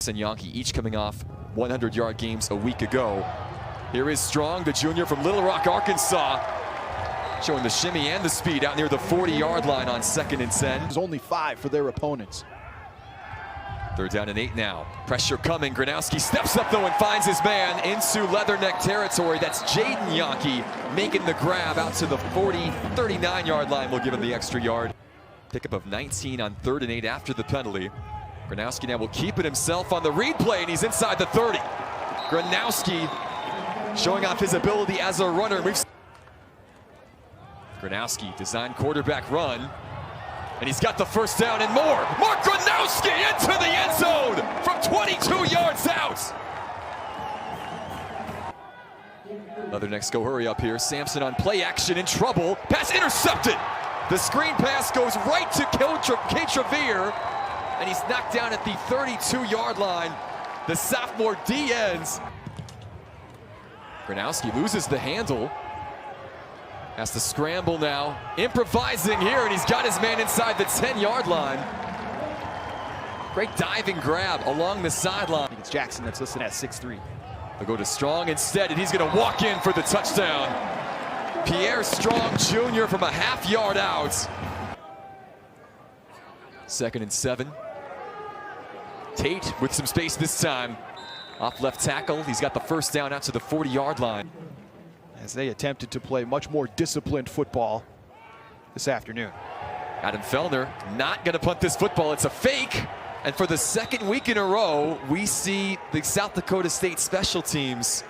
And Yankee each coming off 100-yard games a week ago. Here is Strong, the junior from Little Rock, Arkansas, showing the shimmy and the speed out near the 40-yard line on 2nd and 10. There's only 5 for their opponents. 3rd down and 8 now. Pressure coming. Gronowski steps up though and finds his man into Leatherneck territory. That's Jaden Yankee making the grab out to the 39-yard line. Will give him the extra yard. Pickup of 19 on 3rd and 8 after the penalty. Gronowski now will keep it himself on the read play, and he's inside the 30. Gronowski showing off his ability as a runner. Gronowski designed quarterback run, and he's got the 1st down and more. Mark Gronowski into the end zone from 22 yards out. Leathernecks go hurry up here. Sampson on play action in trouble. Pass intercepted. The screen pass goes right to K-Travere. And he's knocked down at the 32-yard line. The sophomore D ends. Gronowski loses the handle. Has to scramble now. Improvising here, and he's got his man inside the 10-yard line. Great diving grab along the sideline. It's Jackson that's listed at 6'3". They'll go to Strong instead, and he's going to walk in for the touchdown. Pierre Strong Jr. from a half-yard out. 2nd and 7. Tate with some space this time. Off left tackle. He's got the 1st down out to the 40-yard line. As they attempted to play much more disciplined football this afternoon. Adam Fellner not going to punt this football. It's a fake. And for the 2nd week in a row, we see the South Dakota State special teams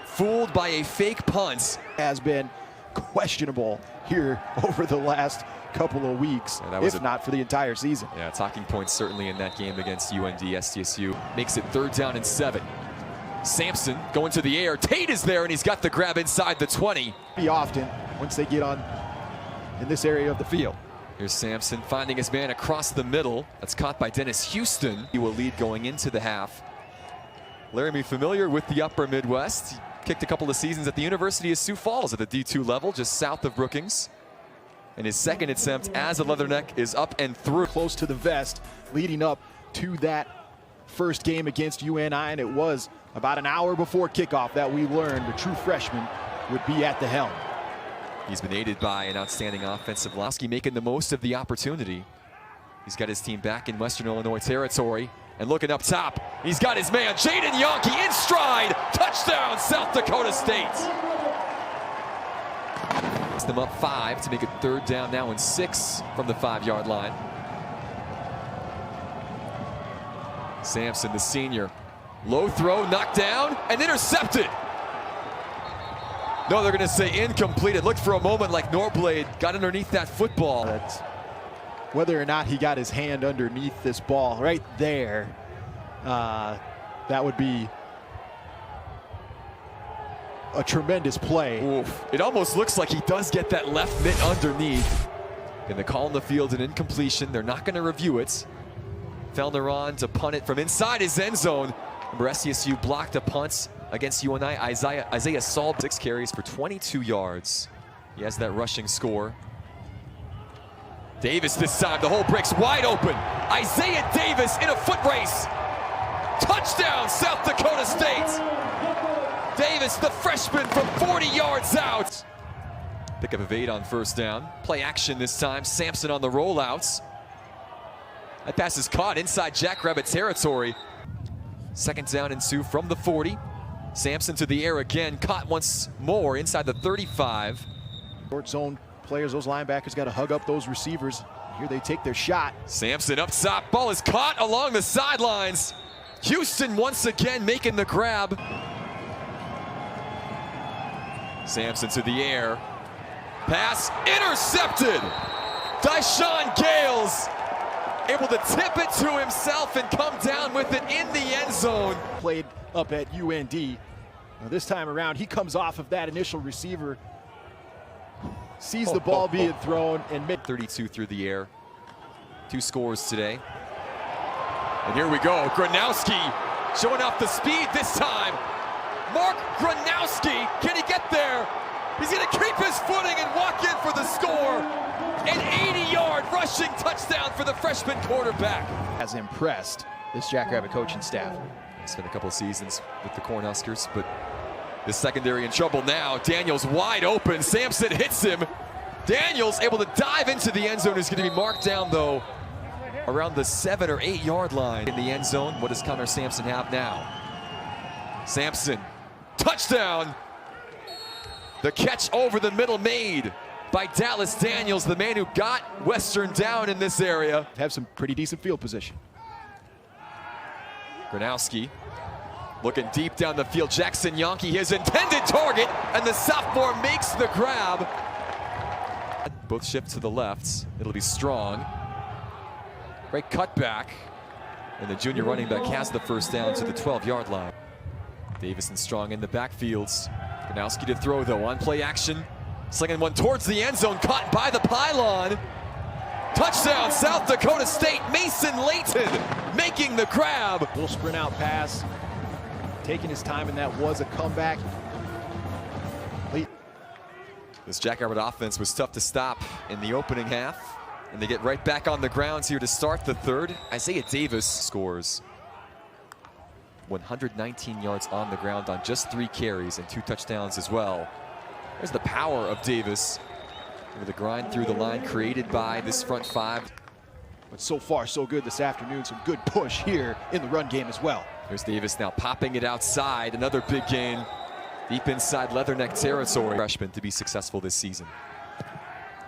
fooled by a fake punt. Has been questionable here over the last couple of weeks, if not for the entire season. Yeah, talking points certainly in that game against UND. SDSU makes it 3rd down and 7. Sampson going to the air. Tate is there, and he's got the grab inside the 20. Be often once they get on in this area of the field. Here's Sampson finding his man across the middle. That's caught by Dennis Houston. He will lead going into the half. Laramie familiar with the upper Midwest. He kicked a couple of seasons at the University of Sioux Falls at the D2 level, just south of Brookings. And his 2nd attempt as a Leatherneck is up and through. Close to the vest, leading up to that first game against UNI, and it was about an hour before kickoff that we learned the true freshman would be at the helm. He's been aided by an outstanding offensive line, making the most of the opportunity. He's got his team back in Western Illinois territory. And looking up top, he's got his man, Jaden Yankee, in stride. Touchdown, South Dakota State. Them up 5 to make it 3rd down now and 6 from the 5-yard line. Sampson, the senior. Low throw, knocked down, and intercepted. No, they're going to say incomplete. It looked for a moment like Norblade got underneath that football. That's whether or not he got his hand underneath this ball right there. That would be a tremendous play. Oof. It almost looks like he does get that left mitt underneath. And they call on the field an incompletion. They're not going to review it. Fellner on to punt it from inside his end zone. Remember, SDSU blocked a punt against UNI. Isaiah Saul, 6 carries for 22 yards. He has that rushing score. Davis this time, the hole breaks wide open. Isaiah Davis in a foot race. Touchdown, South Dakota State. Davis, the freshman, from 40 yards out. Pickup of 8 on 1st down. Play action this time. Sampson on the rollouts. That pass is caught inside Jackrabbit territory. 2nd down and 2 from the 40. Sampson to the air again. Caught once more inside the 35. Short zone players, those linebackers got to hug up those receivers. Here they take their shot. Sampson up top. Ball is caught along the sidelines. Houston once again making the grab. Sampson to the air. Pass intercepted. Dyshawn Gales able to tip it to himself and come down with it in the end zone. Played up at UND. Now this time around, he comes off of that initial receiver, sees the ball being thrown, and 32 through the air. 2 scores today. And here we go. Gronowski showing off the speed this time. Mark Gronowski, can he get there? He's going to keep his footing and walk in for the score. An 80-yard rushing touchdown for the freshman quarterback. Has impressed this Jackrabbit coaching staff. Spent a couple of seasons with the Cornhuskers, but the secondary in trouble now. Daniels wide open. Sampson hits him. Daniels able to dive into the end zone. Is going to be marked down, though, around the 7 or 8 yard line in the end zone. What does Connor Sampson have now? Sampson, touchdown. The catch over the middle made by Dallas Daniels, the man who got Western down in this area. Have some pretty decent field position. Gronowski looking deep down the field. Jackson Yonke, his intended target, and the sophomore makes the grab. Both shift to the left. It'll be Strong. Great cutback. And the junior running back has the first down to the 12-yard line. Davis and Strong in the backfields. Gronowski to throw, though, on play action. Slinging one towards the end zone, caught by the pylon. Touchdown, South Dakota State. Mason Layton making the grab. Little sprint out pass. Taking his time, and that was a comeback. This Jackrabbit offense was tough to stop in the opening half, and they get right back on the grounds here to start the third. Isaiah Davis scores 119 yards on the ground on just 3 carries and 2 touchdowns as well. There's the power of Davis with the grind through the line created by this front 5. But so far, so good this afternoon. Some good push here in the run game as well. There's Davis now popping it outside. Another big gain deep inside Leatherneck territory. Freshman to be successful this season.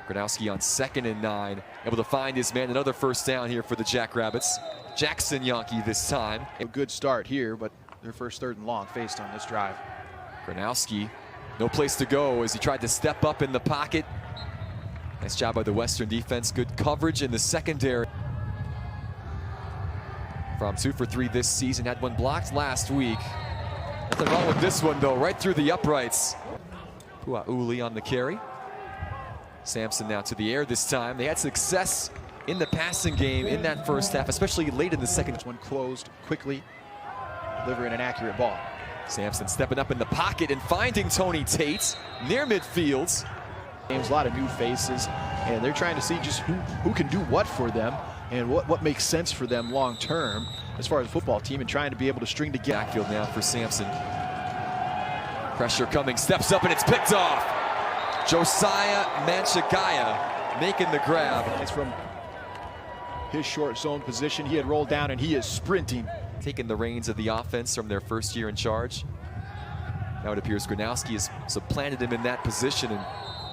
Gronowski on 2nd and 9, able to find his man. Another first down here for the Jackrabbits. Jackson Yonke this time. A good start here, but their first 3rd and long faced on this drive. Gronowski, no place to go as he tried to step up in the pocket. Nice job by the Western defense. Good coverage in the secondary. From 2 for 3 this season, had one blocked last week. Nothing wrong with this one, though, right through the uprights. Puauli on the carry. Sampson now to the air this time. They had success in the passing game in that first half, especially late in the second. This one closed quickly, delivering an accurate ball. Sampson stepping up in the pocket and finding Tony Tate near midfield. There's a lot of new faces, and they're trying to see just who can do what for them and what makes sense for them long term as far as a football team, and trying to be able to string together. Backfield now for Sampson. Pressure coming, steps up, and it's picked off. Josiah Manchagaya making the grab. It's from his short zone position. He had rolled down, and he is sprinting. Taking the reins of the offense from their first year in charge. Now it appears Gronowski has supplanted him in that position, and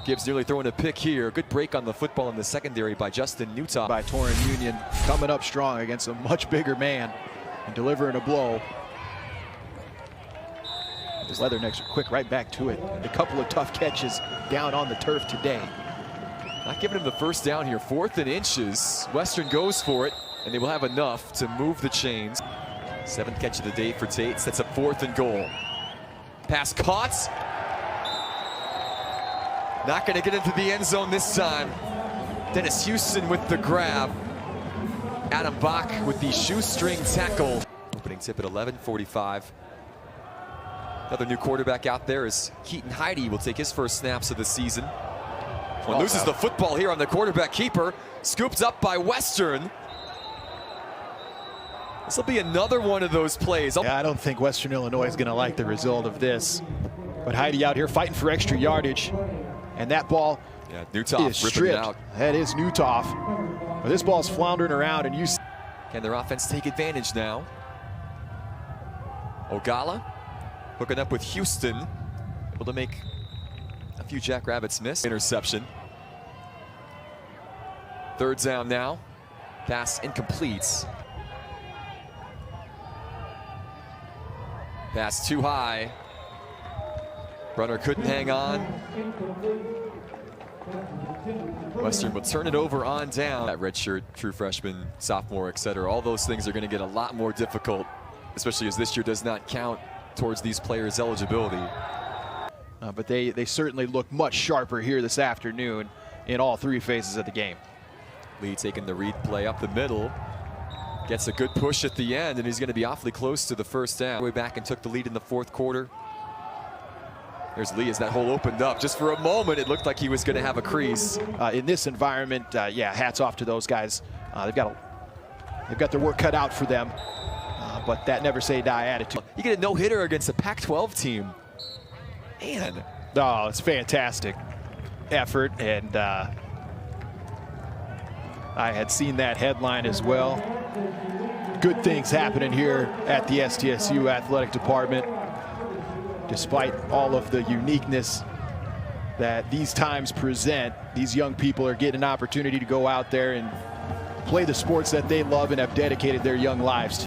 Gibbs nearly throwing a pick here. Good break on the football in the secondary by Justin Newtop. By Torrin Union, coming up strong against a much bigger man and delivering a blow. The Leathernecks are quick right back to it. And a couple of tough catches down on the turf today. Not giving him the first down here. 4th and inches. Western goes for it, and they will have enough to move the chains. 7th catch of the day for Tate. Sets up 4th and goal. Pass caught. Not going to get into the end zone this time. Dennis Houston with the grab. Adam Bach with the shoestring tackle. Opening tip at 11:45. Another new quarterback out there is Keaton Heide. Will take his first snaps of the season. One loses the football here on the quarterback keeper. Scooped up by Western. This will be another one of those plays. Yeah, I don't think Western Illinois is going to like the result of this. But Heide out here fighting for extra yardage. And that ball is stripped. Out. That is Newtoff. But this ball's floundering around, and you see. Can their offense take advantage now? Ogala hooking up with Houston. Able to make a few Jackrabbits miss. Interception. 3rd down now. Pass incomplete. Pass too high. Runner couldn't hang on. Western will turn it over on down. That redshirt, true freshman, sophomore, etc. All those things are going to get a lot more difficult, especially as this year does not count towards these players' eligibility. But they certainly look much sharper here this afternoon in all 3 phases of the game. Lee taking the read play up the middle. Gets a good push at the end, and he's going to be awfully close to the first down. Way back and took the lead in the 4th quarter. There's Lee as that hole opened up. Just for a moment, it looked like he was going to have a crease. In this environment, yeah, hats off to those guys. They've got their work cut out for them. but that never say die attitude. You get a no-hitter against a Pac-12 team. Man. Oh, it's fantastic effort, and I had seen that headline as well. Good things happening here at the SDSU athletic department, despite all of the uniqueness that these times present. These young people are getting an opportunity to go out there and play the sports that they love and have dedicated their young lives to.